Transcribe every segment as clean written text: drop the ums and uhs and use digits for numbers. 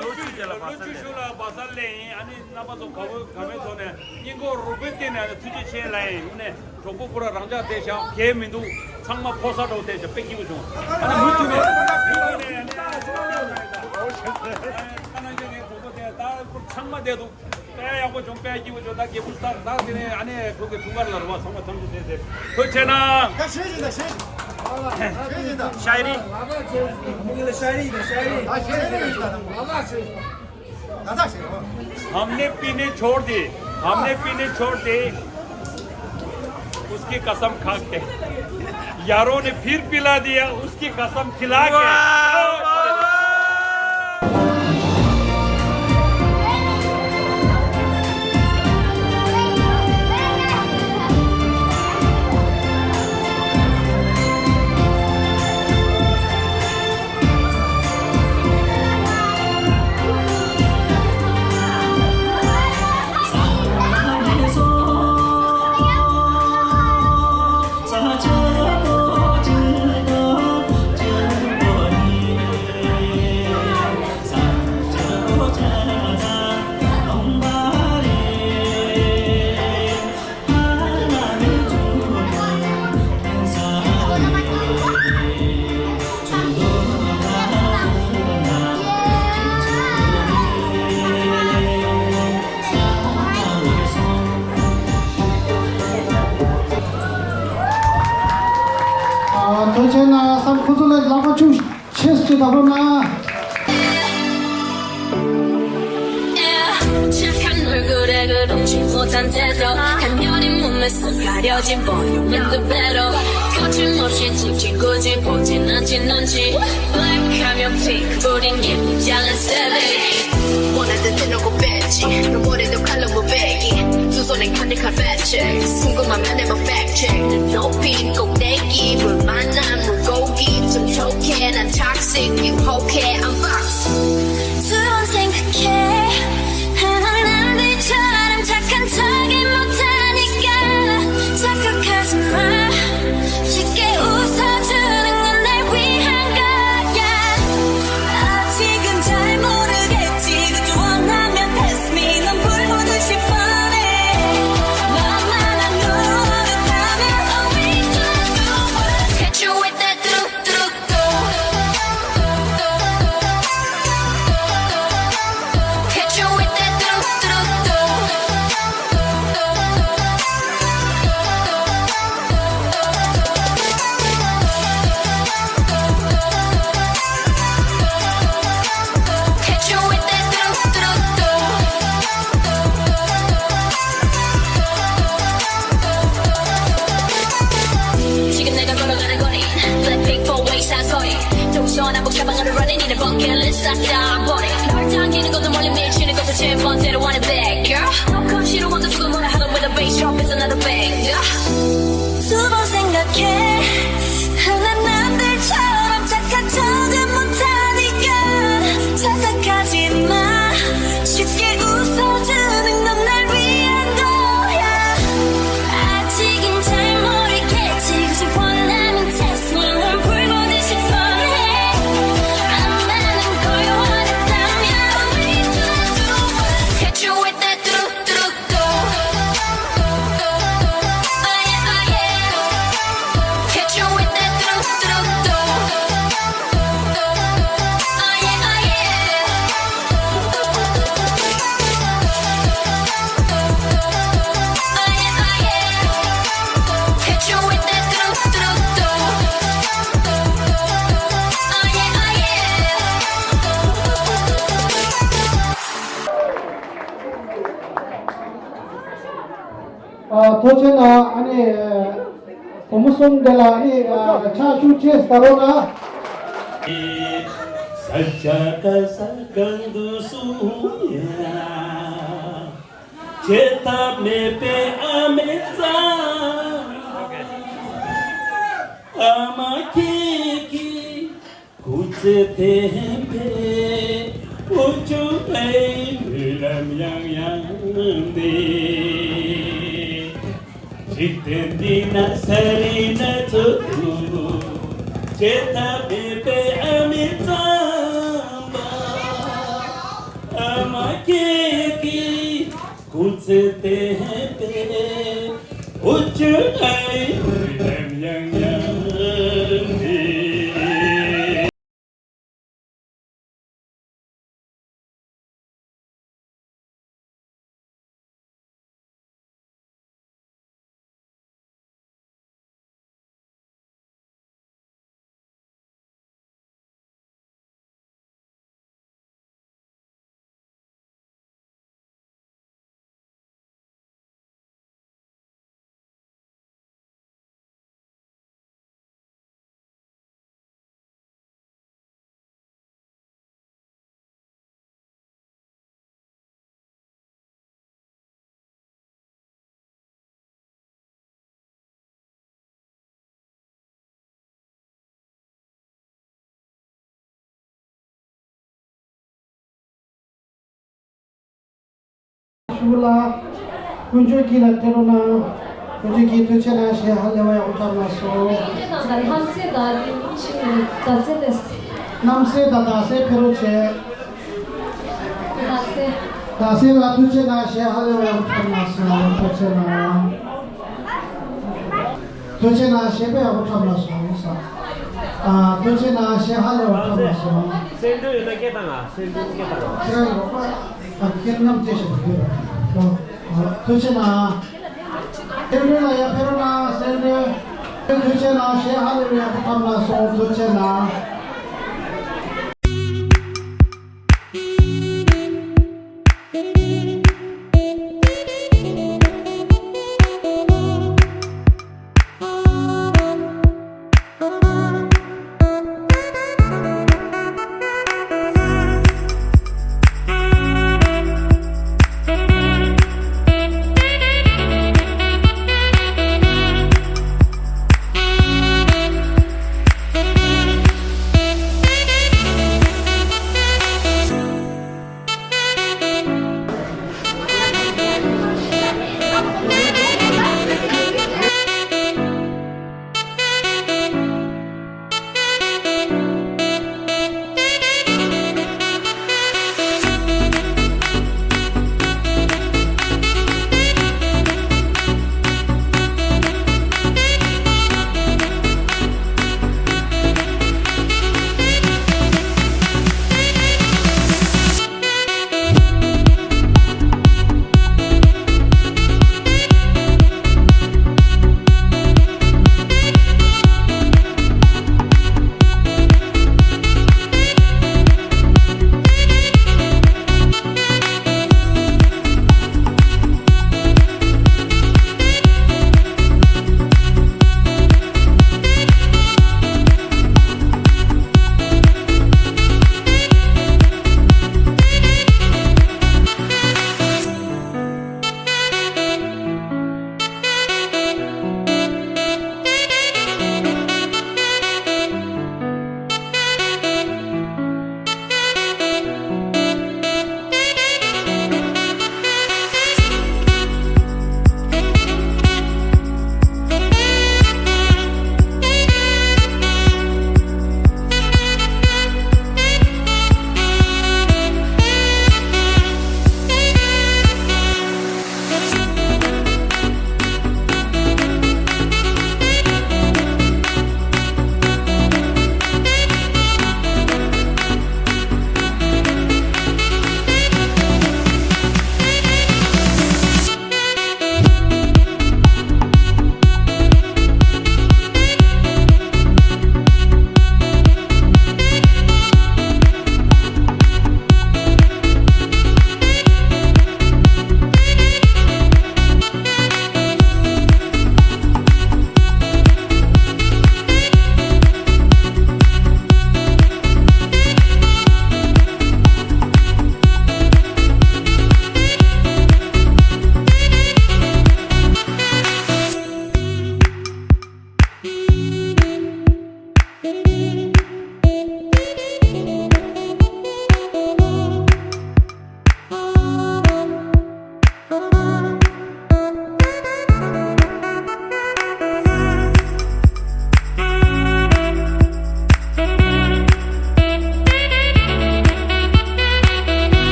루치슈라 바살레 아니 나바도 가면서네 이거 로베테네 투지체라이 네 조국부라 랑자 대샤 개민도 상마 포사도 대샤 뺏기고 좀 아니 무트네 하나경에 보고대 다 상마대도 빼하고 좀 빼기고 좀 나게 불사 나한테 안에 그게 중간에 나와 상마 정지대 그렇잖아 शायरी हमने पीने छोड़ दी उसकी कसम खा के यारों ने फिर पिला दिया उसकी कसम खिला के 도대체나 삼코들을 나가 좀 체스다 보나 착한 얼굴에 그렇지 못한 태도 간녀린 몸에서 가려진 볼륨은 두 배로 거침없이 찍힌 굳이 보진 않지 눈치 블랙하면 핑크 우린 예쁘장한 savage 원하던 대놓고 뺐지 넌 머리도 칼로 무배기 두 손엔 가득한 배치 궁금하면 해봐 fact check 는 높인 꼭대기 물 만난 물고기 좀 촉해 난 toxic 유혹해 I'm fox 두 번 생각해 남들처럼 착한 척이 못하니까 착각하지 마 쉽게 웃어주는 건 날 위한 거야 아직은 잘 모르겠지 그저 원하면 pass me 넌 불보듯이 뻔해 너만 안 노릇하면 always do it Catch you with that do-do-do Catch you with that Catch you with that 지금 내가 걸어가는 거리 Blackpink four-way 사거리 동서남북 사방으로 running in a bucket list 싹다 버리 널 당기는 것도 멀리 밀치는 것도 제 번째로 want it back girl 넌 싫어한다 누가 뭐라 하던 with a bass drop is another bang 두 번 생각해 난 남들처럼 착한 척은 못하니까 착각하지 마 쉽게 웃어주는 건 날 위한 거야 아직은 잘 모르겠지 그저 원하면 test me 널 불보듯이 뻔해 안 많은 걸 원했다면 we do it Catch you with that do-do-do Oh yeah, oh yeah Catch you with that do-do-do Oh yeah, oh yeah Catch you with that do-do-do Oh yeah, oh yeah 도대체나 아니 고무송들라 이 차주 체스다 보나 살짝살짝 두수야 제탑 메페 아메자 아마키키 구체 템페 우주페 물람양양데 지텐디나 세리나 저두 제타 베베 아미타마 아마케기 구체테베 우쭈아이 렘양양니 Shula kunjo ki la terona kunjo ki tu chena she halewa ya utarna so हमसे दादी दादी दादी nam se dada se phero che दादी da se la tu chena she halewa ya utarna so tu chena she be ya utarna so sa tu chena she halewa ya utarna so 샌드 여다 깨다가 샌드 깨다가 kira ro pa ken nam te she tu chena terona ya pherona se tu chena she halewa ya utarna so tu chena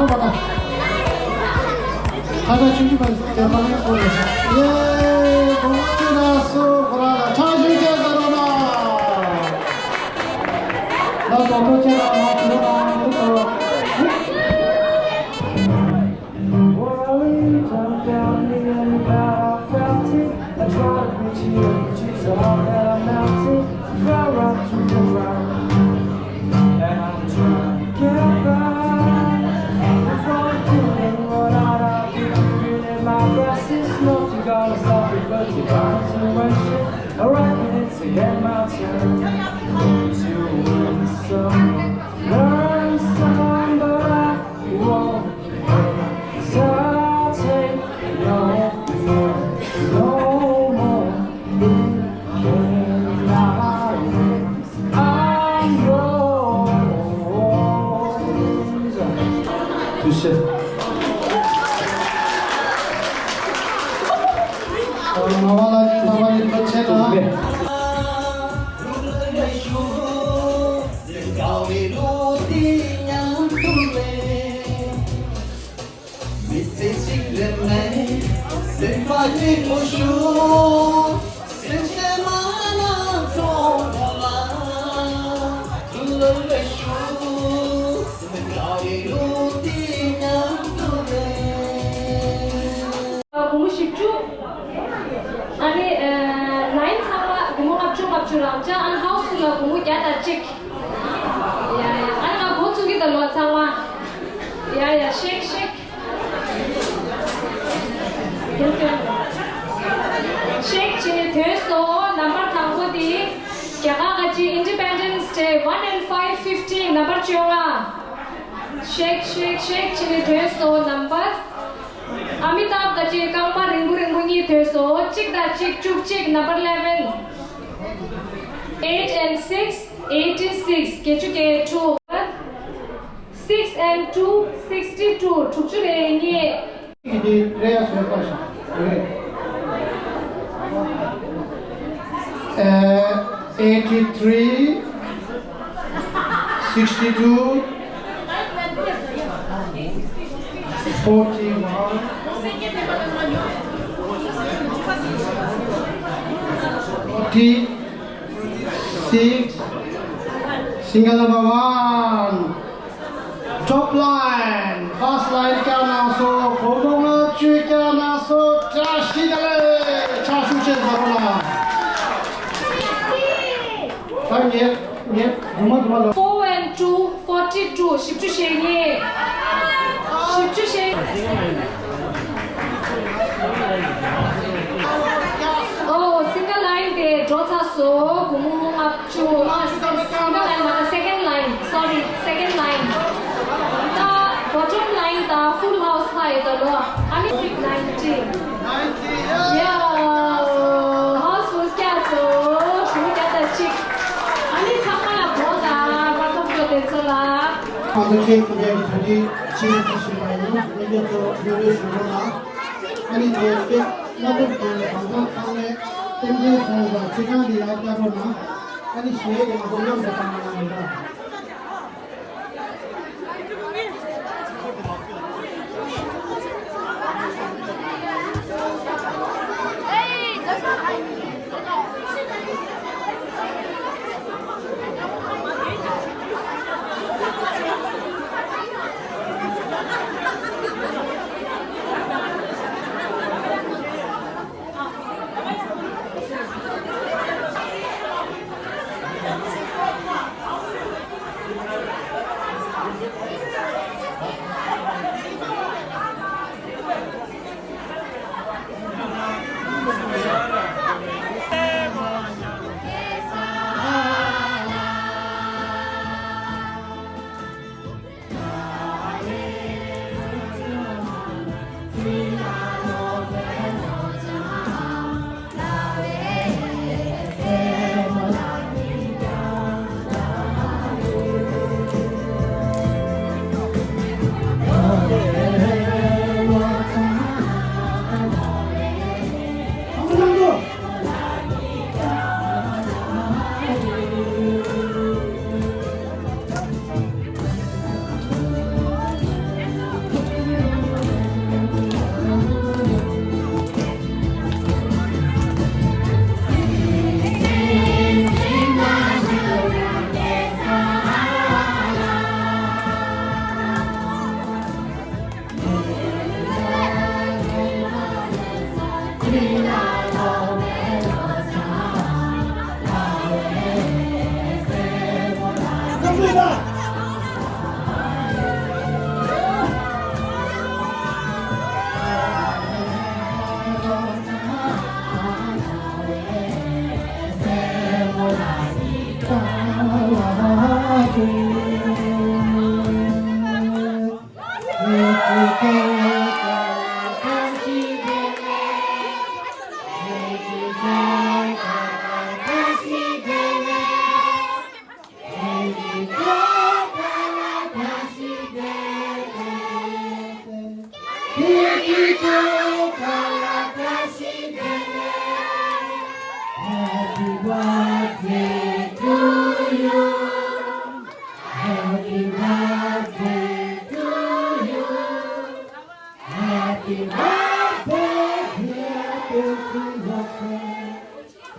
받아. 가자 준비만 대박에 보내자. 예, 공주나 수고라. 자주제 들어라. 나도 어쩌라 들어라. Learn some, but I won't. So I'll take no more. I'm yours. 두시. 나와라니 거체나. 공부 쉽죠? 아니 라인 상화 공부 갑주람자 안 하우스가 공부 야다 찍 야야 아니 고추기 달로 상화 야야 쉐이크 이렇게 쉐이크 진이 됐어 넘버 당고디 야가같이 인디펜던스 데이 1 and 5:15 넘버 지어라 쉐이크 진이 됐어 넘버 Amitabh Bachchan kangma ringu ni theso chick da chick chuk chick number 11 8 and 6 86 kechuke 2 6 and 2 62 chukchuke ni 이디 레아스 회사시. 그래. 83 62 41 46 single number 1 top line first line 까나서 고봉을 쥐 까나서 자시달래 자수제 바로나 예 그만 4 and 2 42 10주ke ni 10주ke Oh, single line de draw so gumung up to single line mana second line sorry second line the bottom line the full house high the low I mean 90 yeah house was so we get the chick I mean samana boda bottom to the sola 어떻게 그게 우리 지금까지는 이제 또 요리 주거나 아니 이제 나도 그 방송에 땡겨서 시간이 나타나거나 아니 시에 보면 되는 Happy birthday to you. Happy birthday to you. Happy birthday, dear birthday.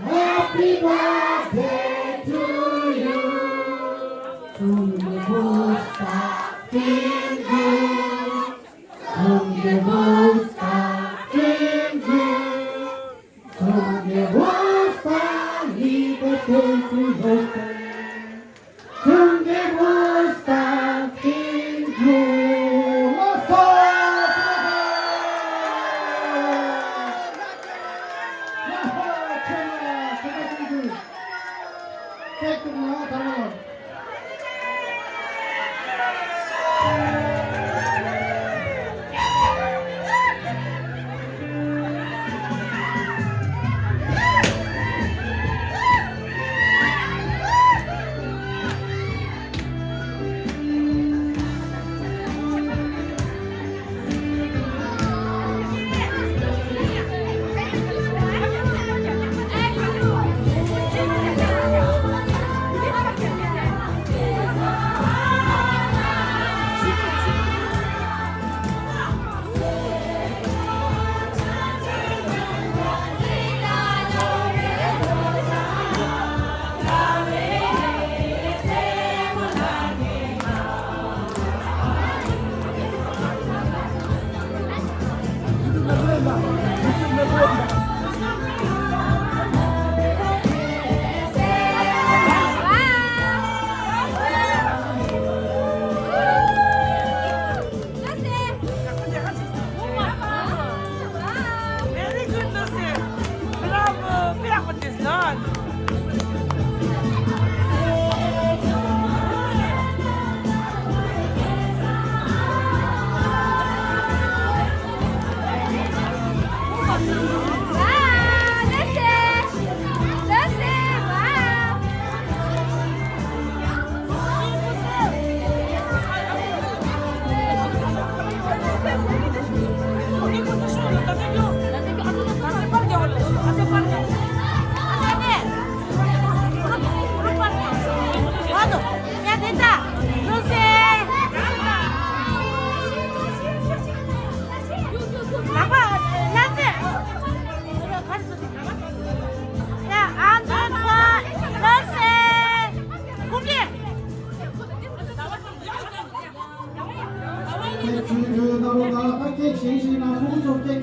Happy birthday to you. From the most in you. From the most in you. From the most from the most in you. Very good, Lucy. Bravo. Pinakot this done. Hãy subscribe cho kênh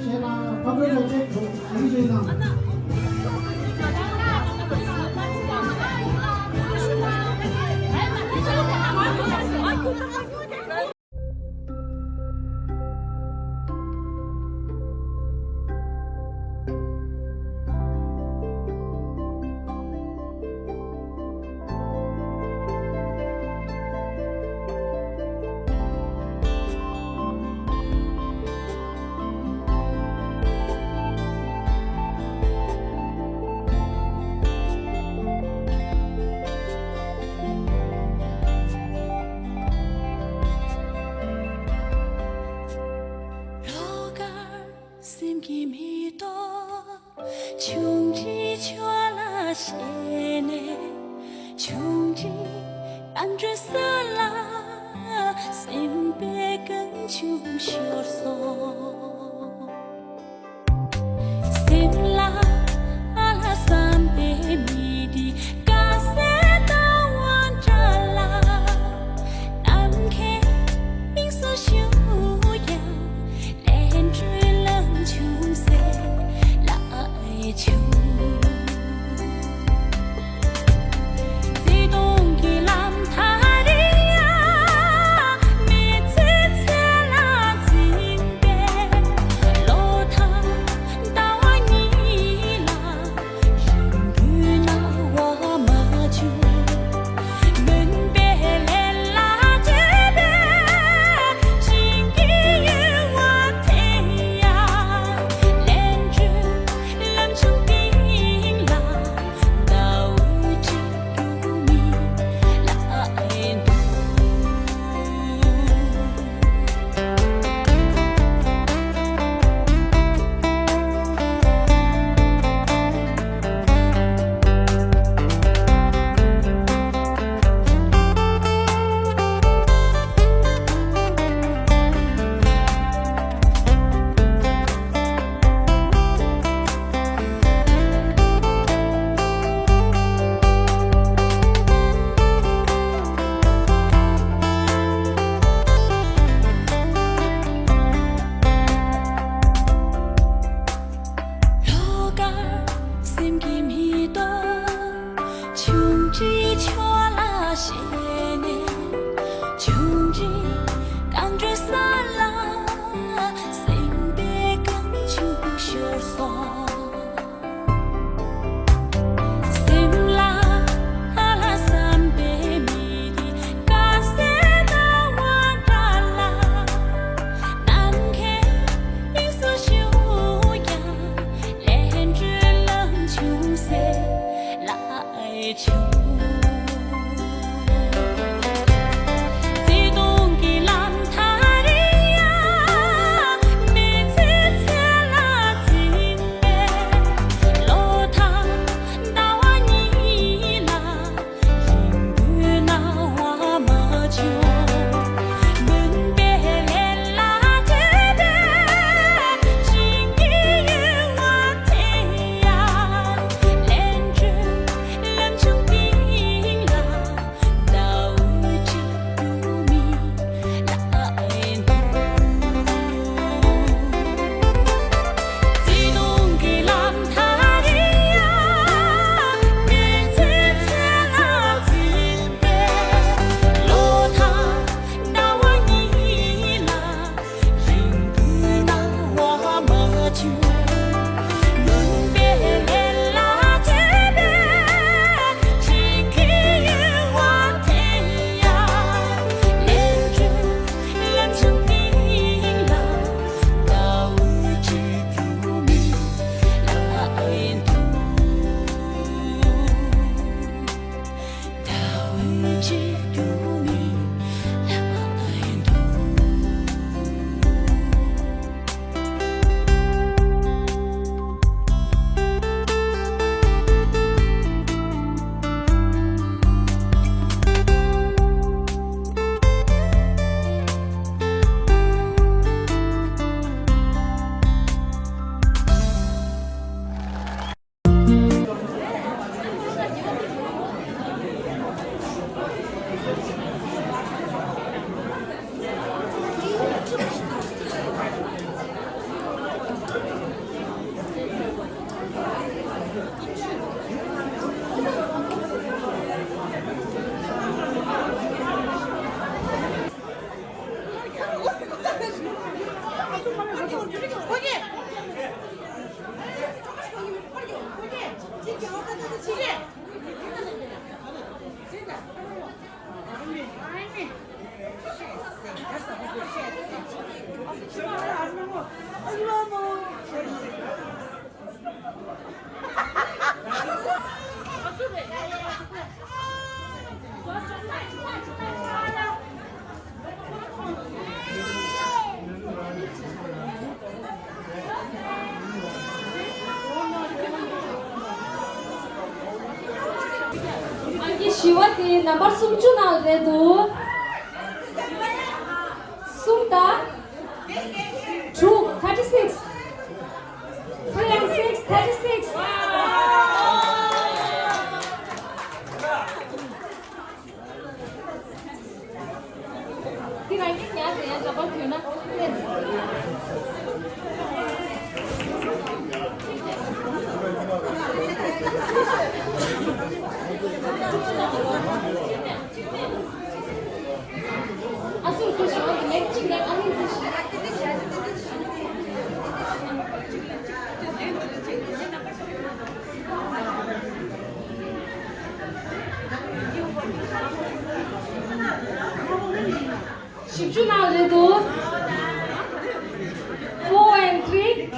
Ghiền Mì Gõ để không bỏ lỡ 지금이 나와도 Shivati number sumchuna redu sumta true 36 3 and 6 36 cái này cái nhà thì anh chọn bao nhiêu nữa Asıl kuşağı nekçiler anil kuşağı. Shipju now redo 4 and 3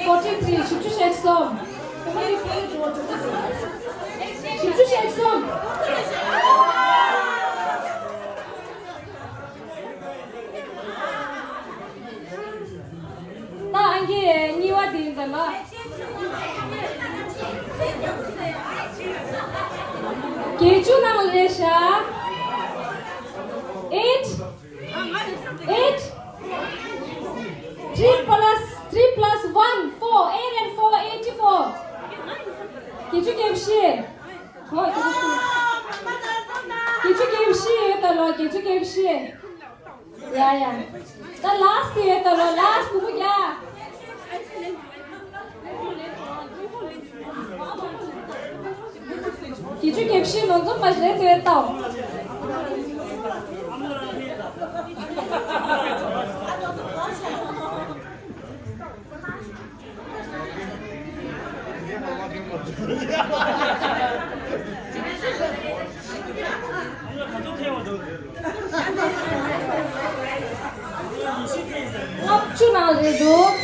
43 Shipju shake some. Shipju shake some. 나 안게 니와 딘다마 게주 나올레샤 8 3 plus 1 4 8 and 4 84 게주 겜시 게주 겜시 달로 게주 겜시 야야 the last year the last buku ya kichu kepshi nonzo majle te tao Optional redo